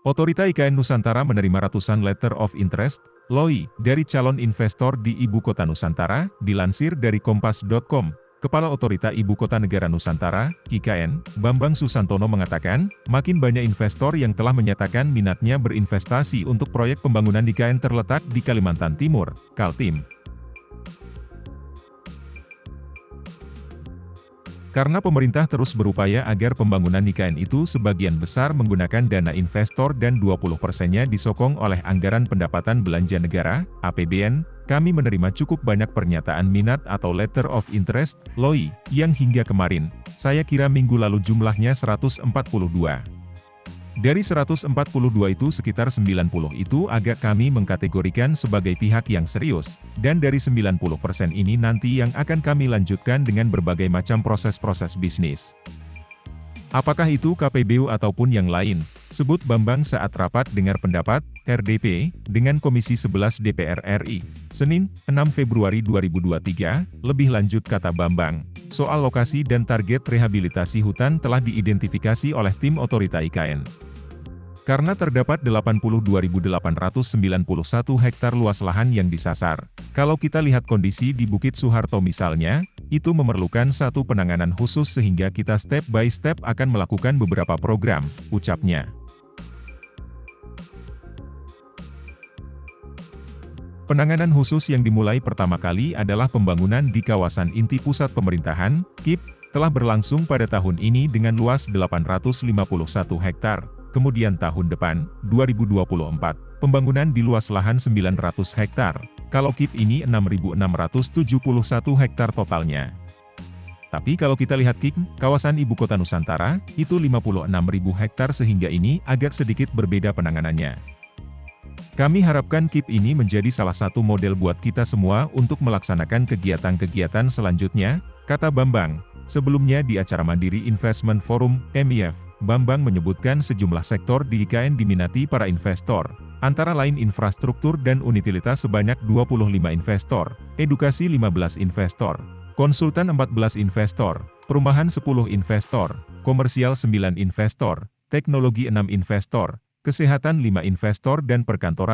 Otorita IKN Nusantara menerima ratusan letter of interest, LOI, dari calon investor di Ibu Kota Nusantara, dilansir dari Kompas.com. Kepala Otorita Ibu Kota Negara Nusantara, IKN, Bambang Susantono mengatakan, makin banyak investor yang telah menyatakan minatnya berinvestasi untuk proyek pembangunan IKN terletak di Kalimantan Timur, Kaltim. Karena pemerintah terus berupaya agar pembangunan IKN itu sebagian besar menggunakan dana investor dan 20%-nya disokong oleh anggaran pendapatan belanja negara, APBN, kami menerima cukup banyak pernyataan minat atau letter of interest, LOI, yang hingga kemarin, saya kira minggu lalu jumlahnya 142. Dari 142 itu sekitar 90 itu agak kami mengkategorikan sebagai pihak yang serius, dan dari 90% ini nanti yang akan kami lanjutkan dengan berbagai macam proses-proses bisnis. Apakah itu KPBU ataupun yang lain, sebut Bambang saat rapat dengar pendapat, RDP, dengan Komisi 11 DPR RI, Senin, 6 Februari 2023, lebih lanjut kata Bambang, soal lokasi dan target rehabilitasi hutan telah diidentifikasi oleh tim Otorita IKN. Karena terdapat 82.891 hektar luas lahan yang disasar. Kalau kita lihat kondisi di Bukit Soeharto misalnya, itu memerlukan satu penanganan khusus sehingga kita step by step akan melakukan beberapa program, ucapnya. Penanganan khusus yang dimulai pertama kali adalah pembangunan di kawasan inti pusat pemerintahan, KIP, telah berlangsung pada tahun ini dengan luas 851 hektar. Kemudian tahun depan, 2024, pembangunan di luas lahan 900 hektar. Kalau KIP ini 6.671 hektar totalnya. Tapi kalau kita lihat KIP, kawasan Ibu Kota Nusantara, itu 56.000 hektar sehingga ini agak sedikit berbeda penanganannya. Kami harapkan KIP ini menjadi salah satu model buat kita semua untuk melaksanakan kegiatan-kegiatan selanjutnya, kata Bambang. Sebelumnya di acara Mandiri Investment Forum, MIF, Bambang menyebutkan sejumlah sektor di IKN diminati para investor, antara lain infrastruktur dan unitilitas sebanyak 25 investor, edukasi 15 investor, konsultan 14 investor, perumahan 10 investor, komersial 9 investor, teknologi 6 investor, kesehatan 5 investor dan perkantoran